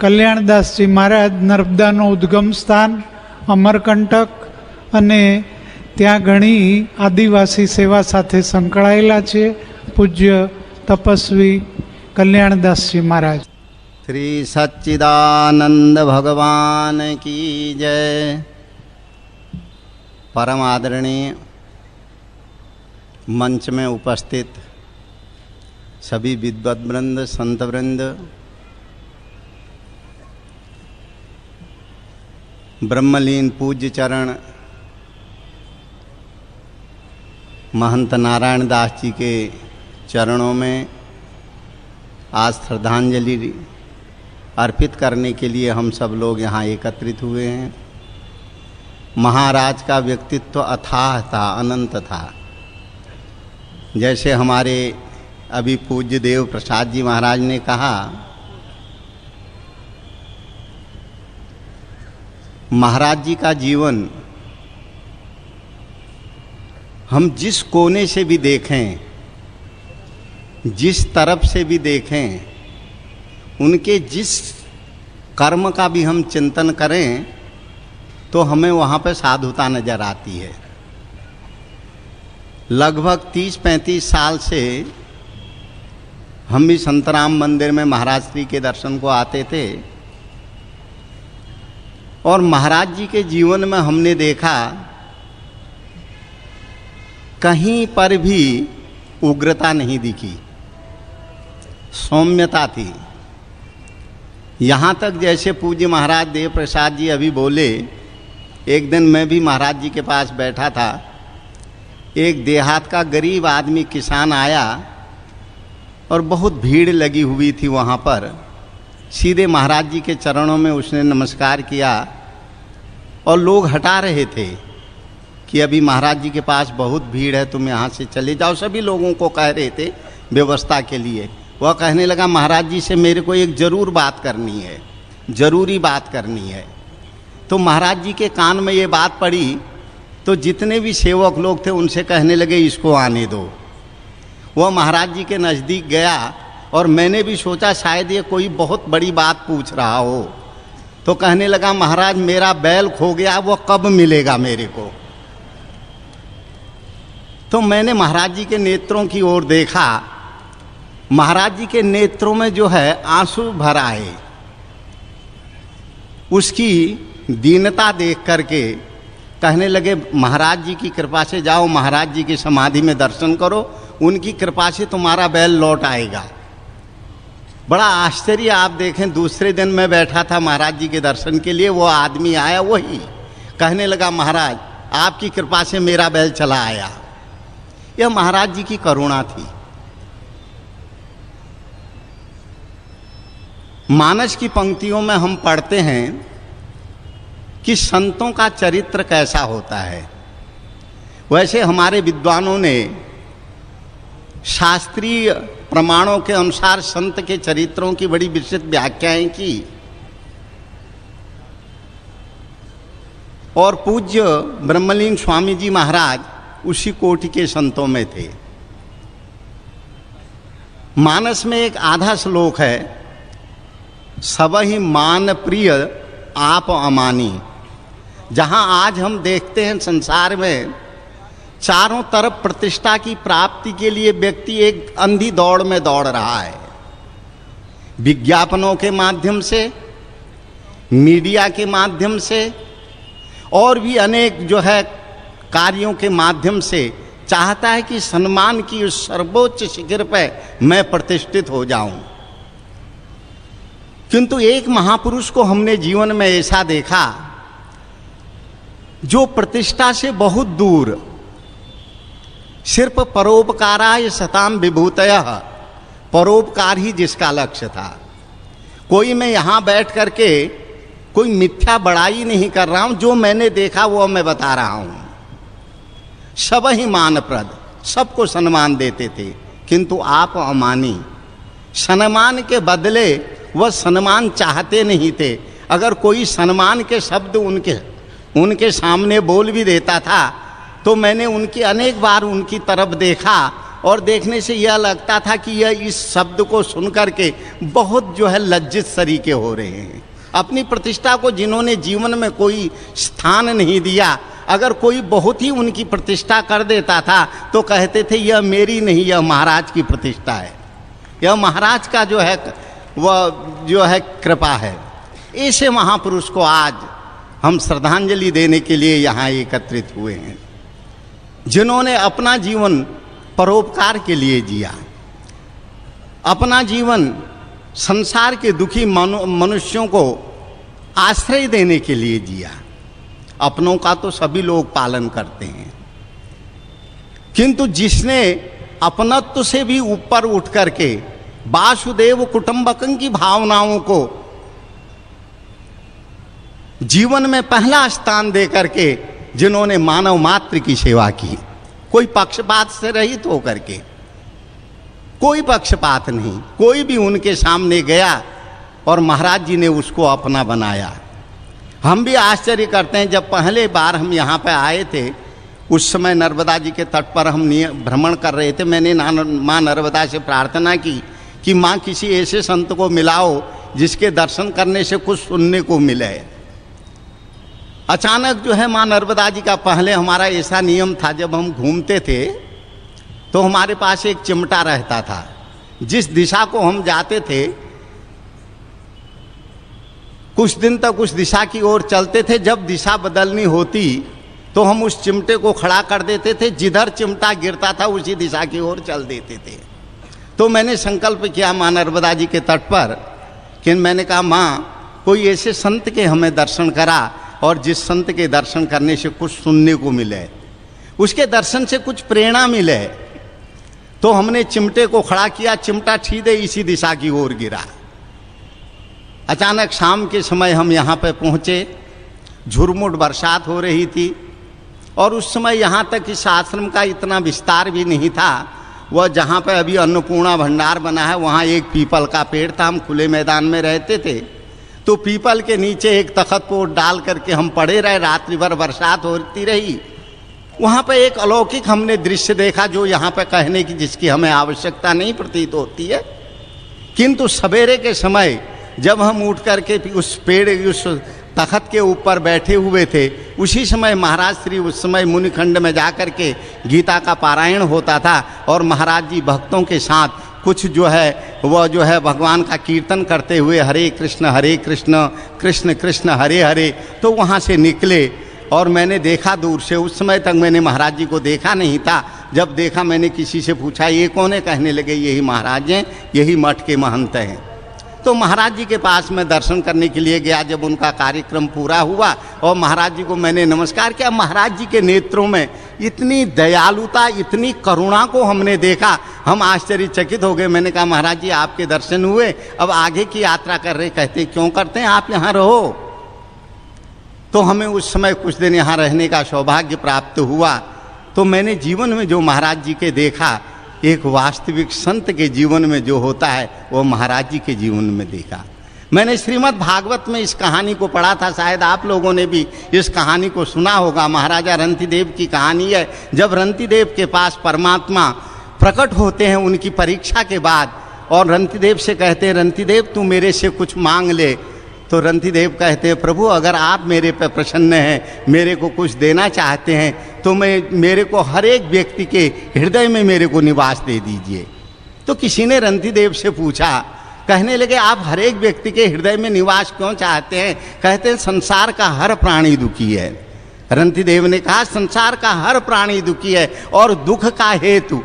કલ્યાણદાસજી મહારાજ નર્મદાનું ઉદ્ગમ સ્થાન અમરકંટક અને ત્યાં ઘણી આદિવાસી સેવા સાથે સંકળાયેલા છે. પૂજ્ય તપસ્વી કલ્યાણદાસજી મહારાજ. श्री सच्चिदानंद भगवान की जय. परम आदरणीय मंच में उपस्थित सभी विद्वत वृंद, संत वृंद, ब्रह्मलीन पूज्य चरण महंत नारायण दास जी के चरणों में आज श्रद्धांजलि अर्पित करने के लिए हम सब लोग यहाँ एकत्रित हुए हैं. महाराज का व्यक्तित्व अथाह था, अनंत था. जैसे हमारे अभी पूज्य देव प्रसाद जी महाराज ने कहा, महाराज जी का जीवन हम जिस कोने से भी देखें, जिस तरफ से भी देखें, उनके जिस कर्म का भी हम चिंतन करें तो हमें वहाँ पर साधुता नजर आती है. लगभग 30-35 साल से हम भी संतराम मंदिर में महाराज श्री के दर्शन को आते थे और महाराज जी के जीवन में हमने देखा कहीं पर भी उग्रता नहीं दिखी, सौम्यता थी. यहाँ तक जैसे पूज्य महाराज देव प्रसाद जी अभी बोले, एक दिन मैं भी महाराज जी के पास बैठा था. एक देहात का गरीब आदमी किसान आया और बहुत भीड़ लगी हुई थी वहाँ पर. सीधे महाराज जी के चरणों में उसने नमस्कार किया और लोग हटा रहे थे कि अभी महाराज जी के पास बहुत भीड़ है, तुम यहाँ से चले जाओ. सभी लोगों को कह रहे थे व्यवस्था के लिए. वह कहने लगा, महाराज जी से मेरे को एक ज़रूर बात करनी है, ज़रूरी बात करनी है. तो महाराज जी के कान में ये बात पड़ी तो जितने भी सेवक लोग थे उनसे कहने लगे इसको आने दो. वह महाराज जी के नज़दीक गया और मैंने भी सोचा शायद ये कोई बहुत बड़ी बात पूछ रहा हो. तो कहने लगा, महाराज मेरा बैल खो गया, वो कब मिलेगा मेरे को. तो मैंने महाराज जी के नेत्रों की ओर देखा. महाराज जी के नेत्रों में जो है आंसू भर आए. उसकी दीनता देख करके कहने लगे, महाराज जी की कृपा से जाओ, महाराज जी की समाधि में दर्शन करो, उनकी कृपा से तुम्हारा बैल लौट आएगा. बड़ा आश्चर्य. आप देखें, दूसरे दिन मैं बैठा था महाराज जी के दर्शन के लिए, वो आदमी आया, वही कहने लगा, महाराज आपकी कृपा से मेरा बैल चला आया. यह महाराज जी की करुणा थी. मानस की पंक्तियों में हम पढ़ते हैं कि संतों का चरित्र कैसा होता है. वैसे हमारे विद्वानों ने शास्त्रीय प्रमाणों के अनुसार संत के चरित्रों की बड़ी विस्तृत व्याख्याएं की और पूज्य ब्रह्मलीन स्वामी जी महाराज उसी कोटि के संतों में थे. मानस में एक आधा श्लोक है, सबहि मान प्रिय आप अमानी. जहां आज हम देखते हैं संसार में चारों तरफ प्रतिष्ठा की प्राप्ति के लिए व्यक्ति एक अंधी दौड़ में दौड़ रहा है. विज्ञापनों के माध्यम से, मीडिया के माध्यम से और भी अनेक जो है कार्यों के माध्यम से चाहता है कि सम्मान की उस सर्वोच्च शिखर पर मैं प्रतिष्ठित हो जाऊं. किंतु एक महापुरुष को हमने जीवन में ऐसा देखा जो प्रतिष्ठा से बहुत दूर सिर्फ परोपकाराय सताम विभूतयः, परोपकार ही जिसका लक्ष्य था. कोई मैं यहाँ बैठ करके कोई मिथ्या बड़ाई नहीं कर रहा हूं, जो मैंने देखा वो मैं बता रहा हूं. सब ही मानप्रद, सबको सम्मान देते थे, किंतु आप अमानी. सम्मान के बदले वह सम्मान चाहते नहीं थे. अगर कोई सम्मान के शब्द उनके सामने बोल भी देता था तो मैंने उनकी अनेक बार उनकी तरफ देखा और देखने से यह लगता था कि यह इस शब्द को सुन करके बहुत जो है लज्जित सरीके हो रहे हैं। अपनी प्रतिष्ठा को जिन्होंने जीवन में कोई स्थान नहीं दिया, अगर कोई बहुत ही उनकी प्रतिष्ठा कर देता था तो कहते थे यह मेरी नहीं, यह महाराज की प्रतिष्ठा है, यह महाराज का जो है वह जो है कृपा है। ऐसे महापुरुष को आज हम श्रद्धांजलि देने के लिए यहाँ एकत्रित हुए हैं, जिन्होंने अपना जीवन परोपकार के लिए जिया, अपना जीवन संसार के दुखी मनुष्यों को आश्रय देने के लिए जिया। अपनों का तो सभी लोग पालन करते हैं, किंतु जिसने अपनत्व से भी ऊपर उठ करके वासुदेव कुटुंबकं की भावनाओं को जीवन में पहला स्थान दे करके जिन्होंने मानव मात्र की सेवा की, कोई पक्षपात से रहित होकर के, कोई पक्षपात नहीं, कोई भी उनके सामने गया और महाराज जी ने उसको अपना बनाया। हम भी आश्चर्य करते हैं, जब पहले बार हम यहाँ पे आए थे उस समय नर्मदा जी के तट पर हम भ्रमण कर रहे थे। मैंने माँ नर्मदा से प्रार्थना की कि माँ किसी ऐसे संत को मिलाओ जिसके दर्शन करने से कुछ सुनने को मिले। अचानक जो है माँ नर्मदा जी का, पहले हमारा ऐसा नियम था, जब हम घूमते थे तो हमारे पास एक चिमटा रहता था। जिस दिशा को हम जाते थे कुछ दिन तक उस दिशा की ओर चलते थे, जब दिशा बदलनी होती तो हम उस चिमटे को खड़ा कर देते थे, जिधर चिमटा गिरता था उसी दिशा की ओर चल देते थे। तो मैंने संकल्प किया माँ नर्मदा जी के तट पर कि मैंने कहा माँ कोई ऐसे संत के हमें दर्शन करा और जिस संत के दर्शन करने से कुछ सुनने को मिले, उसके दर्शन से कुछ प्रेरणा मिले। तो हमने चिमटे को खड़ा किया, चिमटा सीधे इसी दिशा की ओर गिरा। अचानक शाम के समय हम यहाँ पे पहुँचे, झुरमुट बरसात हो रही थी और उस समय यहाँ तक इस आश्रम का इतना विस्तार भी नहीं था। वह जहाँ पे अभी अन्नपूर्णा भंडार बना है वहाँ एक पीपल का पेड़ था, हम खुले मैदान में रहते थे। तो पीपल के नीचे एक तख्त पोट डाल करके हम पड़े रहे, रात्रि भर बरसात होती रही। वहाँ पे एक अलौकिक हमने दृश्य देखा जो यहाँ पे कहने की जिसकी हमें आवश्यकता नहीं प्रतीत होती है, किंतु सवेरे के समय जब हम उठ करके उस पेड़ उस तख्त के ऊपर बैठे हुए थे, उसी समय महाराज श्री उस समय मुनिखंड में जा कर के गीता का पारायण होता था और महाराज जी भक्तों के साथ कुछ जो है वह जो है भगवान का कीर्तन करते हुए हरे कृष्ण कृष्ण कृष्ण हरे हरे, तो वहाँ से निकले और मैंने देखा दूर से। उस समय तक मैंने महाराज जी को देखा नहीं था। जब देखा मैंने किसी से पूछा ये कौन है, कहने लगे यही महाराज हैं, यही मठ के महंत हैं। तो महाराज जी के पास मैं दर्शन करने के लिए गया। जब उनका कार्यक्रम पूरा हुआ और महाराज जी को मैंने नमस्कार किया, महाराज जी के नेत्रों में इतनी दयालुता, इतनी करुणा को हमने देखा, हम आश्चर्यचकित हो गए। मैंने कहा महाराज जी आपके दर्शन हुए, अब आगे की यात्रा कर रहे। कहते क्यों करते हैं, आप यहाँ रहो। तो हमें उस समय कुछ दिन यहाँ रहने का सौभाग्य प्राप्त हुआ। तो मैंने जीवन में जो महाराज जी के देखा, एक वास्तविक संत के जीवन में जो होता है वो महाराज जी के जीवन में देखा। मैंने श्रीमद् भागवत में इस कहानी को पढ़ा था, शायद आप लोगों ने भी इस कहानी को सुना होगा। महाराजा रंतिदेव की कहानी है। जब रंतिदेव के पास परमात्मा प्रकट होते हैं उनकी परीक्षा के बाद और रंतिदेव से कहते हैं रंतिदेव तू मेरे से कुछ मांग ले। तो रंतिदेव कहते हैं प्रभु अगर आप मेरे पे प्रसन्न हैं, मेरे को कुछ देना चाहते हैं तो मेरे को हर एक व्यक्ति के हृदय में मेरे को निवास दे दीजिए। तो किसी ने रंतिदेव से पूछा, कहने लगे आप हर एक व्यक्ति के हृदय में निवास क्यों चाहते हैं? कहते हैं संसार का हर प्राणी दुखी है। रंतिदेव ने कहा संसार का हर प्राणी दुखी है और दुख का हेतु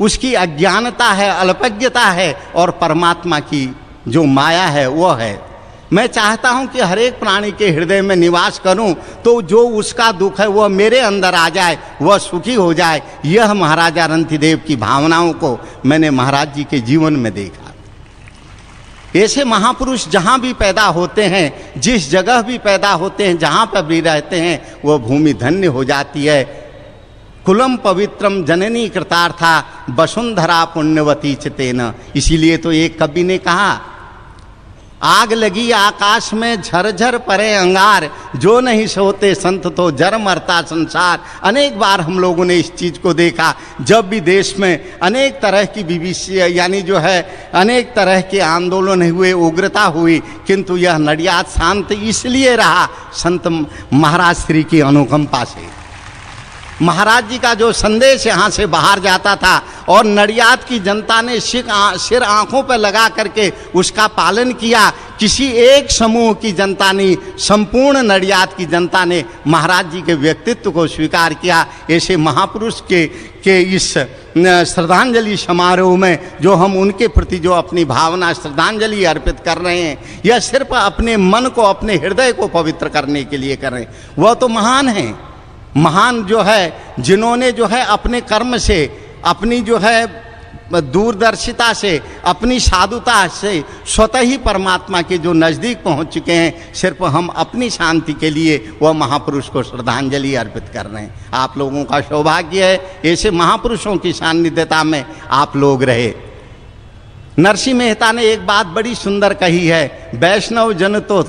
उसकी अज्ञानता है, अल्पज्ञता है और परमात्मा की जो माया है वो है। मैं चाहता हूं कि हर एक प्राणी के हृदय में निवास करूं तो जो उसका दुख है वह मेरे अंदर आ जाए, वह सुखी हो जाए। यह महाराजा रंतिदेव की भावनाओं को मैंने महाराज जी के जीवन में देखा। ऐसे महापुरुष जहां भी पैदा होते हैं, जिस जगह भी पैदा होते हैं, जहां पर भी रहते हैं, वह भूमि धन्य हो जाती है। कुलम पवित्रम जननी कृतार्था वसुंधरा पुण्यवती च तेन। इसीलिए तो एक कवि ने कहा आग लगी आकाश में झरझर परे अंगार, जो नहीं सोते संत तो जर मरता संसार। अनेक बार हम लोगों ने इस चीज को देखा, जब भी देश में अनेक तरह की बीबीसी यानी जो है अनेक तरह के आंदोलन हुए, उग्रता हुई, किंतु यह नडियाद शांत इसलिए रहा संत महाराज श्री की अनुकंपा से। महाराज जी का जो संदेश यहाँ से बाहर जाता था और नडियाद की जनता ने सिर आंखों पर लगा करके उसका पालन किया। किसी एक समूह की जनता नहीं, संपूर्ण नडियाद की जनता ने महाराज जी के व्यक्तित्व को स्वीकार किया। ऐसे महापुरुष के इस श्रद्धांजलि समारोह में जो हम उनके प्रति जो अपनी भावना श्रद्धांजलि अर्पित कर रहे हैं, यह सिर्फ अपने मन को, अपने हृदय को पवित्र करने के लिए कर रहे हैं। वह तो महान हैं, महान जो है जिन्होंने जो है अपने कर्म से, अपनी जो है दूरदर्शिता से, अपनी साधुता से स्वतः ही परमात्मा के जो नज़दीक पहुंच चुके हैं। सिर्फ हम अपनी शांति के लिए वह महापुरुष को श्रद्धांजलि अर्पित कर रहे हैं। आप लोगों का सौभाग्य है ऐसे महापुरुषों की सान्निध्यता में आप लोग रहे। नरसिंह मेहता ने एक बात बड़ी सुंदर कही है, वैष्णव जन तो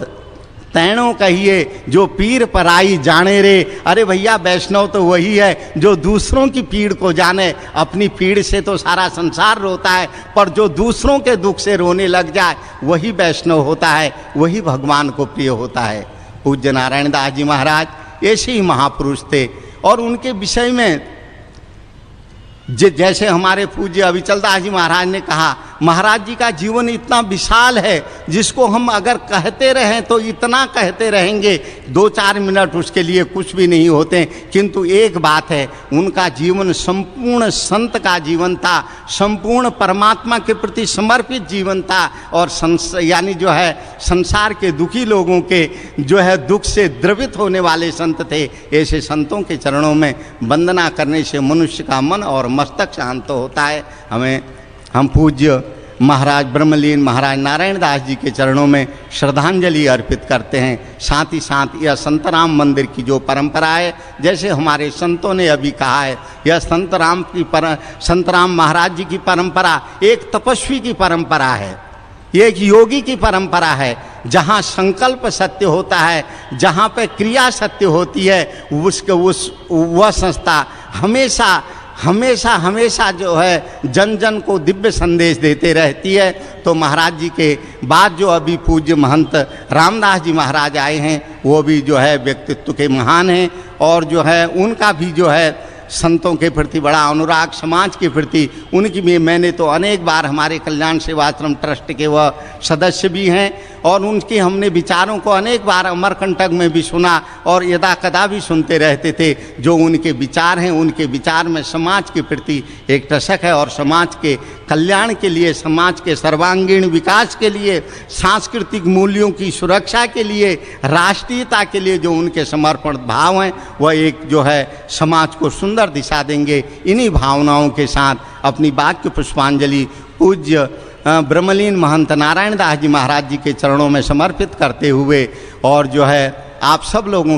तैणों कहिए जो पीर पराई जाने रे। अरे भैया, वैष्णव तो वही है जो दूसरों की पीड़ को जाने। अपनी पीड़ से तो सारा संसार रोता है, पर जो दूसरों के दुख से रोने लग जाए वही वैष्णव होता है, वही भगवान को प्रिय होता है। पूज्य नारायण दास जी महाराज ऐसे ही महापुरुष थे और उनके विषय में जैसे हमारे पूज्य अविचल दास जी महाराज ने कहा, महाराज जी का जीवन इतना विशाल है जिसको हम अगर कहते रहें तो इतना कहते रहेंगे, 2-4 मिनट उसके लिए कुछ भी नहीं होते। किंतु एक बात है, उनका जीवन संपूर्ण संत का जीवन था, संपूर्ण परमात्मा के प्रति समर्पित जीवन था। और यानी जो है संसार के दुखी लोगों के जो है दुख से द्रवित होने वाले संत थे। ऐसे संतों के चरणों में वंदना करने से मनुष्य का मन और मस्तक शांत होता है। हम पूज्य महाराज ब्रह्मलीन महाराज नारायण दास जी के चरणों में श्रद्धांजलि अर्पित करते हैं। साथ ही साथ यह संतराम मंदिर की जो परंपरा है, जैसे हमारे संतों ने अभी कहा है, यह संतराम महाराज जी की परंपरा एक तपस्वी की परंपरा है, एक योगी की परंपरा है। जहाँ संकल्प सत्य होता है, जहाँ पे क्रिया सत्य होती है, वह संस्था हमेशा जो है जन जन को दिव्य संदेश देते रहती है। तो महाराज जी के बाद जो अभी पूज्य महंत रामदास जी महाराज आए हैं, वो भी जो है व्यक्तित्व के महान हैं और जो है उनका भी जो है संतों के प्रति बड़ा अनुराग, समाज के प्रति उनकी भी मैंने तो अनेक बार हमारे कल्याण सेवाश्रम ट्रस्ट के वह सदस्य भी हैं और उनके हमने विचारों को अनेक बार अमरकंटक में भी सुना और यदा कदा भी सुनते रहते थे। जो उनके विचार हैं, उनके विचार में समाज के प्रति एक टसक है और समाज के कल्याण के लिए, समाज के सर्वांगीण विकास के लिए, सांस्कृतिक मूल्यों की सुरक्षा के लिए, राष्ट्रीयता के लिए जो उनके समर्पण भाव हैं, वह एक जो है समाज को सुंदर दिशा देंगे। इन्हीं भावनाओं के साथ अपनी बात की पुष्पांजलि पूज्य ब्रह्मलीन महंत नारायण दास जी महाराज जी के चरणों में समर्पित करते हुए और जो है आप सब लोगों